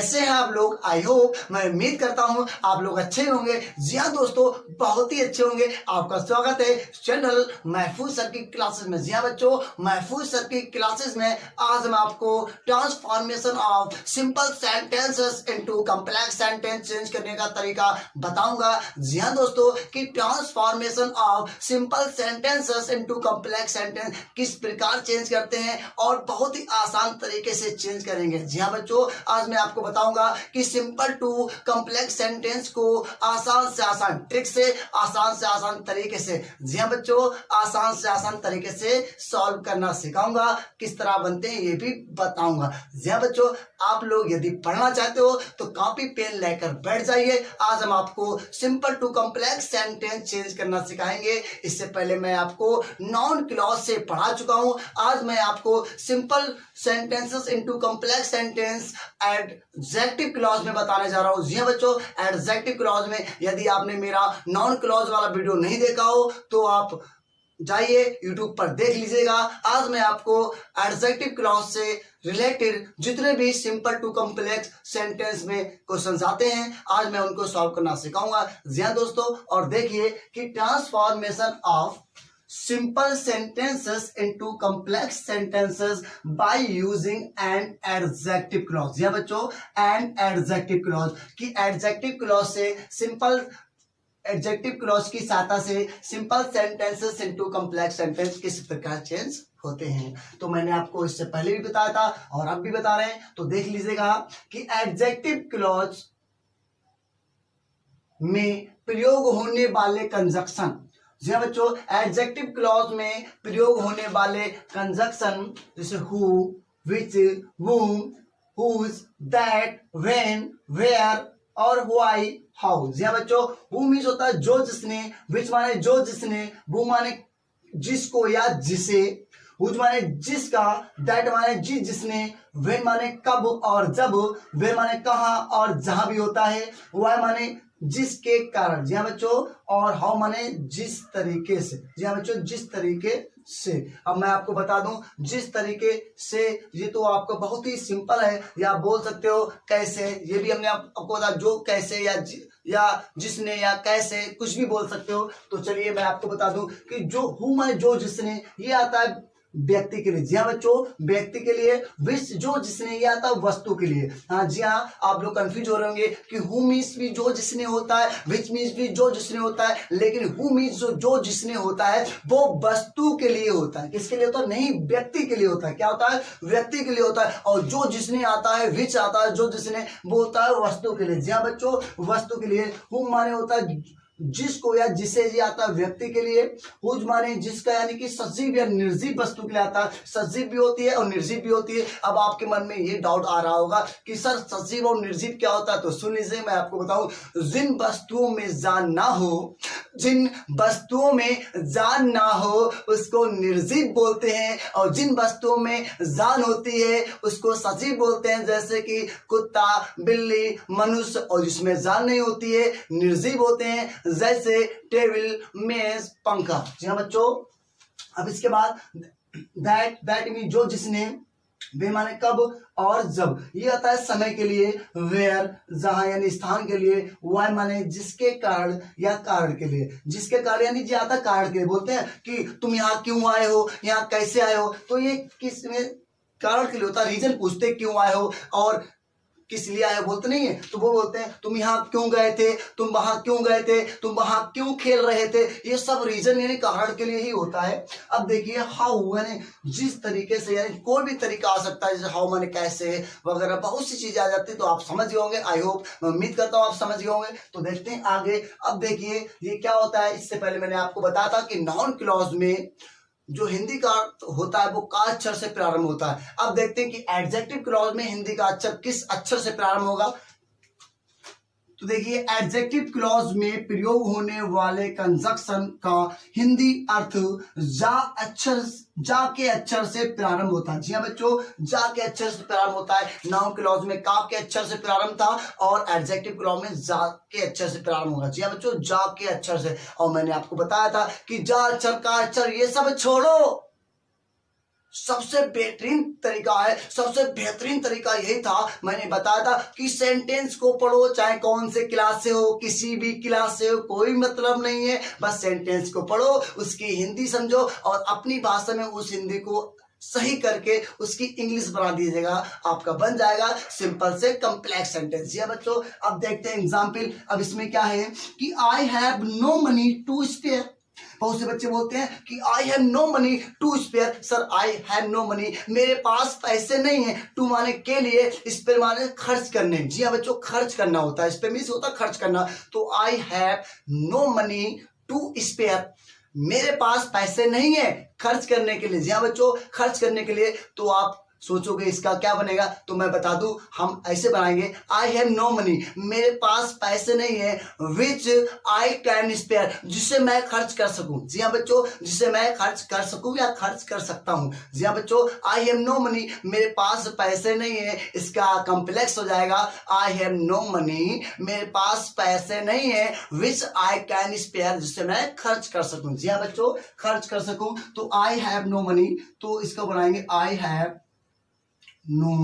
कैसे हैं आप लोग। आई होप, मैं उम्मीद करता हूं आप लोग अच्छे होंगे। जी हाँ दोस्तों, बहुत ही अच्छे होंगे। आपका स्वागत है चैनल महफूज सर की क्लासेस में। जी हाँ बच्चों, महफूज सर की क्लासेस में आज मैं आपको transformation of simple sentences into complex sentence change करने का तरीका बताऊंगा। जी हाँ दोस्तों, कि transformation of simple sentences into complex sentence किस प्रकार चेंज करते हैं और बहुत ही आसान तरीके से चेंज करेंगे। जी हाँ बच्चों, आज मैं आपको बताऊंगा कि सिंपल टू कॉम्प्लेक्स सेंटेंस को आसान से आसान ट्रिक से आसान तरीके से, जी हाँ बच्चों, आसान से आसान तरीके से सॉल्व करना सिखाऊंगा। किस तरह बनते हैं ये भी बताऊंगा। जी हाँ बच्चों, आप लोग यदि पढ़ना चाहते हो तो कॉपी पेन लेकर बैठ जाइए। आज हम आपको simple to complex sentence change करना सिखाएंगे। इससे पहले मैं आपको नॉन क्लॉज से पढ़ा चुका हूं। आज मैं आपको simple sentences into complex sentence adjective clause में बताने जा रहा हूं। जी हाँ बच्चों, एडजेक्टिव क्लॉज में यदि आपने मेरा नॉन क्लॉज वाला वीडियो नहीं देखा हो तो आप जाइए YouTube पर देख लीजिएगा। आज मैं आपको एडजेक्टिव क्लॉज से रिलेटेड जितने भी सिंपल टू कॉम्प्लेक्स सेंटेंस में क्वेश्चंस आते हैं, आज मैं उनको सॉल्व करना सिखाऊंगा। जी हाँ दोस्तों, और देखिए कि transformation of simple sentences into complex sentences by using an adjective clause। जी हाँ बच्चों, an adjective clause कि adjective clause से simple एडजेक्टिव क्लॉज की सहायता से simple sentences into complex sentence किस प्रकार चेंज होते हैं। तो मैंने आपको इससे पहले भी बताया था और अब भी बता रहे हैं, तो देख लीजिएगा कि एडजेक्टिव क्लॉज में प्रयोग होने वाले कंजक्शन, जी हाँ बच्चों, एडजेक्टिव क्लॉज में प्रयोग होने वाले कंजक्शन जैसे who, which, whom, whose, that, when, where और व्हाई, हाउ। जी हाँ बच्चों, हु मीन्स होता है जो जिसने, विच माने जो जिसने, वो माने जिसको या जिसे, हुज माने जिसका, दैट माने जिसने, वेन माने कब और जब, वे माने कहाँ और जहां भी होता है, व्हाई माने जिसके कारण। जी हाँ बच्चों, और हाउ माने जिस तरीके से। जी हाँ बच्चों, जिस तरीके से। अब मैं आपको बता दूं जिस तरीके से, ये तो आपको बहुत ही सिंपल है, या आप बोल सकते हो कैसे, ये भी हमने आपको बता, जो कैसे या जिसने या कैसे कुछ भी बोल सकते हो। तो चलिए मैं आपको बता दूं कि जो हु माने जो जिसने, ये आता है व्यक्ति के लिए। जी हाँ बच्चों, व्यक्ति के लिए। विच जो जिसने, ये आता है वस्तु के लिए। हाँ जी हाँ, आप लोग कंफ्यूज हो रहे होंगे कि हु मीन्स भी जो जिसने होता है, विच मीन्स भी जो जिसने होता है, लेकिन हु मीन्स जो जिसने होता है वो वस्तु के लिए होता है। किसके लिए होता है? नहीं, व्यक्ति के लिए होता है। क्या होता है? व्यक्ति के लिए होता है। और जो जिसने आता है, विच आता है, जो जिसने, वो होता है वस्तु के लिए। जी हाँ बच्चों, वस्तु के लिए। हु माने होता है जिसको या जिसे, ये आता है व्यक्ति के लिए। हुज माने जिसका, यानी कि सजीव या निर्जीव वस्तु के लिए आता है। सजीव भी होती है और निर्जीव भी होती है। अब आपके मन में ये डाउट आ रहा होगा कि सर सजीव और निर्जीव क्या होता है, तो सुन लीजिए, मैं आपको बताऊं। जिन वस्तुओं में जान ना हो, जिन वस्तुओं में जान ना हो उसको निर्जीव बोलते हैं, और जिन वस्तुओं में जान होती है उसको सजीव बोलते हैं। जैसे कि कुत्ता, बिल्ली, मनुष्य, और जिसमें जान नहीं होती है निर्जीव होते हैं, जैसे टेबल, मेज, पंखा। जी हाँ बच्चों, अब इसके बाद दैट मीन जो जिसने, वे माने कब और जब, ये आता है समय के लिए। वेयर जहां यानी स्थान के लिए। वाई माने जिसके कारण या कारण के लिए। जिसके कारण यानी ये आता है कारण के लिए। बोलते हैं कि तुम यहाँ क्यों आए हो, यहाँ कैसे आए हो, तो ये किस में कारण के लिए होता है। रीजन पूछते क्यों आए हो और किस लिए आए बोलते नहीं है, तो वो बोलते हैं तुम यहाँ क्यों गए थे, तुम वहां क्यों गए थे, तुम वहां क्यों खेल रहे थे। ये सब रीजन यानी कारण के लिए ही होता है। अब देखिए हाउ, यानी जिस तरीके से, यानी कोई भी तरीका आ सकता है। जैसे हाउ माने कैसे वगैरह, बहुत सी चीजें आ जाती है। तो आप समझ गए होंगे। आई होप, मैं उम्मीद करता हूँ आप समझ गए होंगे। तो देखते हैं आगे। अब देखिए ये क्या होता है। इससे पहले मैंने आपको बताया था कि नॉन क्लॉज में जो हिंदी का होता है वो का अक्षर से प्रारंभ होता है। अब देखते हैं कि एडजेक्टिव क्लॉज में हिंदी का अक्षर किस अक्षर से प्रारंभ होगा। तो देखिए एडजेक्टिव क्लॉज में प्रयोग होने वाले कंजक्शन का हिंदी अर्थ जा के अक्षर से प्रारंभ होता है। जी हाँ बच्चों, जा के अक्षर से प्रारंभ होता है। नाउन क्लॉज में का के अक्षर से प्रारंभ था और एडजेक्टिव क्लॉज में जा के अक्षर से प्रारंभ होगा। जी हाँ बच्चों, जा के अक्षर से। और मैंने आपको बताया था कि जा अक्षर, का अक्षर, ये सब छोड़ो, सबसे बेहतरीन तरीका है, सबसे बेहतरीन तरीका यही था, मैंने बताया था कि सेंटेंस को पढ़ो, चाहे कौन से क्लास से हो, किसी भी क्लास से हो, कोई मतलब नहीं है, बस सेंटेंस को पढ़ो, उसकी हिंदी समझो और अपनी भाषा में उस हिंदी को सही करके उसकी इंग्लिश बना दीजिएगा, आपका बन जाएगा सिंपल से कॉम्प्लेक्स सेंटेंस। जी बच्चों, अब देखते हैं एग्जाम्पल। अब इसमें क्या है कि I have no money to spare. बहुत से बच्चे बोलते हैं कि I have no money to spare. Sir I have no money, मेरे पास पैसे नहीं है। टू माने के लिए, स्पेयर माने खर्च करने। जी हाँ बच्चों, खर्च करना होता है, स्पेयर मीन्स होता है खर्च करना। तो I have no money to spare, मेरे पास पैसे नहीं है खर्च करने के लिए। जी हाँ बच्चों, खर्च करने के लिए। तो आप सोचोगे इसका क्या बनेगा, तो मैं बता दूं, हम ऐसे बनाएंगे, आई हैव नो मनी, मेरे पास पैसे नहीं है, विच आई कैन स्पेयर, जिसे मैं खर्च कर सकूं। जी हाँ बच्चों, जिसे मैं खर्च कर सकूं या खर्च कर सकता हूं। जी हाँ बच्चों, आई हैव नो मनी, मेरे पास पैसे नहीं है, इसका कॉम्प्लेक्स हो जाएगा आई हैव नो मनी, मेरे पास पैसे नहीं है, विच आई कैन स्पेयर, जिसे मैं खर्च कर सकूं। जी हाँ बच्चों, खर्च कर सकूं। तो आई हैव नो मनी, तो इसको बनाएंगे I have no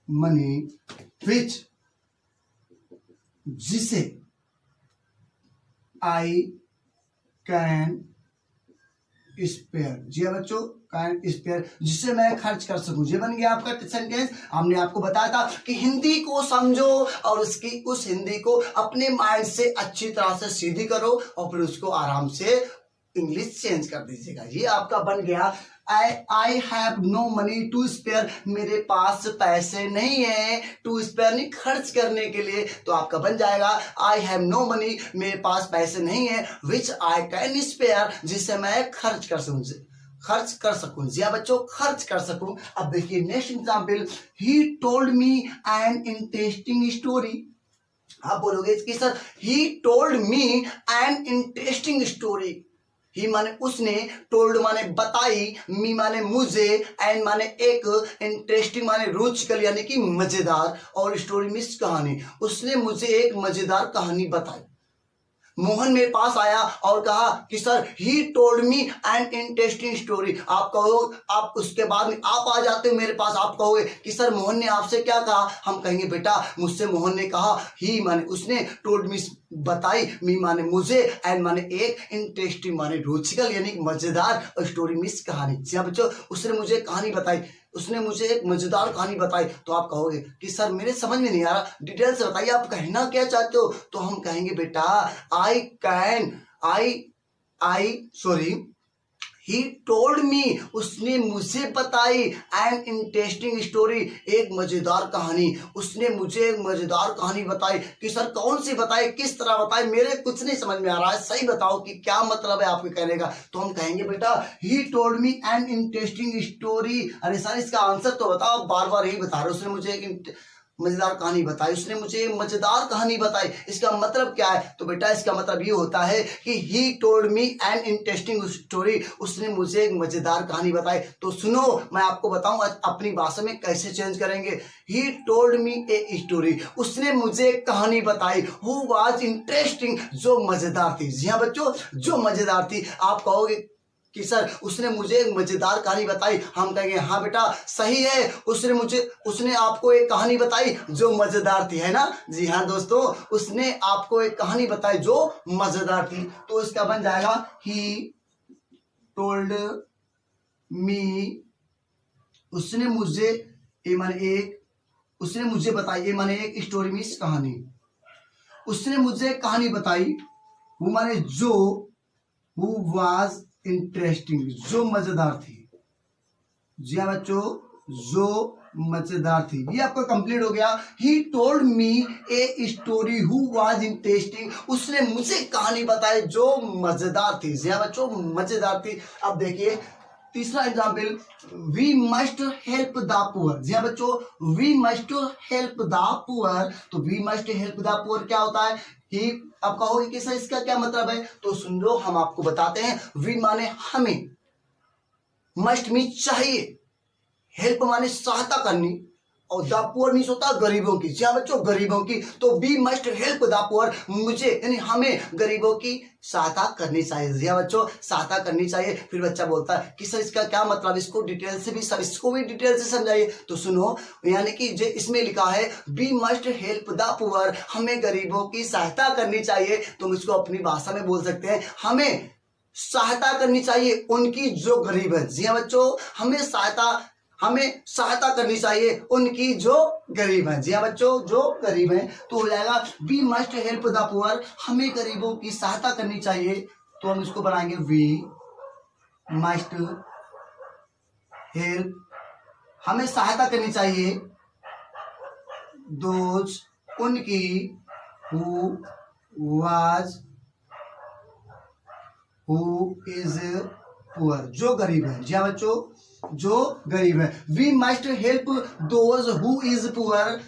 money which, जिसे आई कैन स्पेयर। जी हाँ बच्चों, कैन स्पेयर, जिसे मैं खर्च कर सकूं। ये बन गया आपका सेंटेंस। हमने आपको बताया था कि हिंदी को समझो और उसकी उस हिंदी को अपने माइंड से अच्छी तरह से सीधी करो और फिर उसको आराम से इंग्लिश चेंज कर दीजिएगा। ये आपका बन गया I have no money to spare, मेरे पास पैसे नहीं है, टू स्पेयर नहीं खर्च करने के लिए। तो आपका बन जाएगा आई हैव नो मनी, मेरे पास पैसे नहीं है, विच आई कैन स्पेयर, जिसे मैं खर्च कर सकूं। जी हाँ बच्चों, खर्च कर सकूं। अब देखिए next example, he told me an interesting story. आप बोलोगे कि sir he told me an interesting story. He माने उसने, टोल्ड माने बताई, मी माने मुझे, एंड माने एक, इंटरेस्टिंग माने रुचिकर यानी कि मजेदार, और स्टोरी मीन्स कहानी। उसने मुझे एक मजेदार कहानी बताई। मोहन मेरे पास आया और कहा कि sir he told me an interesting story. आप कहो, आप उसके बाद में आप आ जाते हो मेरे पास, आप कहोगे कि सर मोहन ने आपसे क्या कहा। हम कहेंगे बेटा मुझसे मोहन ने कहा, ही माने उसने, टोल्ड मी बताई, मी माने मुझे, एंड माने एक, इंटरेस्टिंग माने रुचिकर यानी मजेदार, और स्टोरी मीन्स कहानी। जी बच्चों, उसने मुझे कहानी बताई, उसने मुझे एक मजेदार कहानी बताई। तो आप कहोगे कि सर मेरे समझ में नहीं आ रहा, डिटेल से बताइए आप कहना क्या चाहते हो। तो हम कहेंगे बेटा ही टोल्ड मी, उसने मुझे बताई, एन इंटरेस्टिंग स्टोरी, एक मजेदार कहानी। उसने मुझे एक मजेदार कहानी बताई। कि सर कौन सी बताई, किस तरह बताई, मेरे कुछ नहीं समझ में आ रहा है, सही बताओ कि क्या मतलब है आपके कहने का। तो हम कहेंगे बेटा ही told me an interesting story. अरे सर इसका आंसर तो बताओ, बार बार यही बता रहे हो, उसने मुझे एक मजेदार कहानी बताई, उसने मुझे मजेदार कहानी बताई, इसका मतलब क्या है। तो बेटा इसका मतलब ये होता है कि ही told me an interesting story, उसने मुझे एक मजेदार कहानी बताई। तो सुनो मैं आपको बताऊं अपनी भाषा में कैसे चेंज करेंगे। ही टोल्ड मी ए स्टोरी, उसने मुझे एक कहानी बताई, हु वाज इंटरेस्टिंग, जो मजेदार थी। जी हाँ बच्चों, जो मजेदार थी। आप कहोगे कि सर उसने मुझे एक मजेदार कहानी बताई। हम कहेंगे हाँ बेटा सही है, उसने आपको एक कहानी बताई जो मजेदार थी, है ना। जी हाँ दोस्तों, उसने आपको एक कहानी बताई जो मजेदार थी। तो इसका बन जाएगा ही टोल्ड मी, उसने मुझे, ए माने एक, उसने मुझे बताई, ए माने एक, स्टोरी मीन्स कहानी। उसने मुझे कहानी बताई, वो माने जो, हु वाज इंटरेस्टिंग, जो मजेदार थी। जी हाँ बच्चों, जो मजेदार थी। ये आपका कंप्लीट हो गया। ही told me a story who was interesting, उसने मुझे कहानी बताई जो मजेदार थी। जी हाँ बच्चों, मजेदार थी। अब देखिए तीसरा example, we must help the poor. जी हाँ बच्चों, we must help the poor. तो we must help the poor क्या होता है कि आप कहोगे कि सर इसका क्या मतलब है। तो सुन लो, हम आपको बताते हैं। वी माने हमें, मस्ट मीन चाहिए, हेल्प माने सहायता करनी, और द पुअर मीन्स होता है गरीबों की। जी हाँ बच्चों, गरीबों की। तो we must help the poor, मुझे यानी हमें गरीबों की सहायता करनी चाहिए। जी हाँ बच्चों, सहायता करनी चाहिए। फिर बच्चा बोलता है कि सर इसका क्या मतलब, इसको डिटेल से भी इसको भी डिटेल से समझाइए। तो सुनो, यानी कि जो इसमें लिखा है we must help the poor, हमें गरीबों की सहायता करनी चाहिए। तुम इसको अपनी भाषा में बोल सकते हैं, हमें सहायता करनी चाहिए उनकी जो गरीब है। जी हाँ बच्चों, हमें सहायता करनी चाहिए उनकी जो गरीब है। जी हाँ बच्चों, जो गरीब है। तो हो जाएगा we must help the poor, हमें गरीबों की सहायता करनी चाहिए। तो हम इसको बनाएंगे वी मस्ट हेल्प, हमें सहायता करनी चाहिए दोज, उनकी, हु इज पुअर, जो गरीब है। जी हाँ बच्चों, जो गरीब है। We must help those who is poor,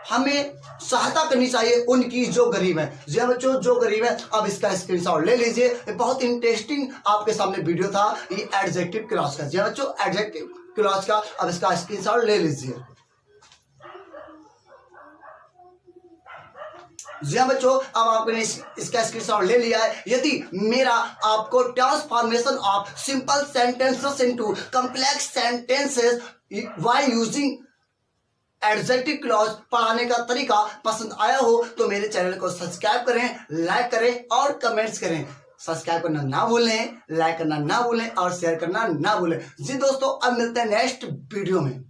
हमें सहायता करनी चाहिए उनकी जो गरीब है। जी हाँ बच्चों, जो गरीब है। अब इसका स्क्रीनशॉट ले लीजिए। बहुत इंटरेस्टिंग आपके सामने वीडियो था ये एडजेक्टिव क्लॉज का। जी हाँ बच्चों, एडजेक्टिव क्लॉज का। अब इसका स्क्रीनशॉट ले लीजिए। जी हाँ बच्चों, अब आपने इसका स्क्रीनशॉट ले लिया है। यदि मेरा आपको transformation of simple sentences into complex sentences while using adjective clause पढ़ाने का तरीका पसंद आया हो तो मेरे चैनल को सब्सक्राइब करें, लाइक करें और कमेंट्स करें। सब्सक्राइब करना ना भूलें, लाइक करना ना भूलें और शेयर करना ना भूलें। जी दोस्तों, अब मिलते हैं नेक्स्ट वीडियो में।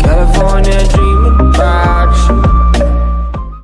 California dreaming about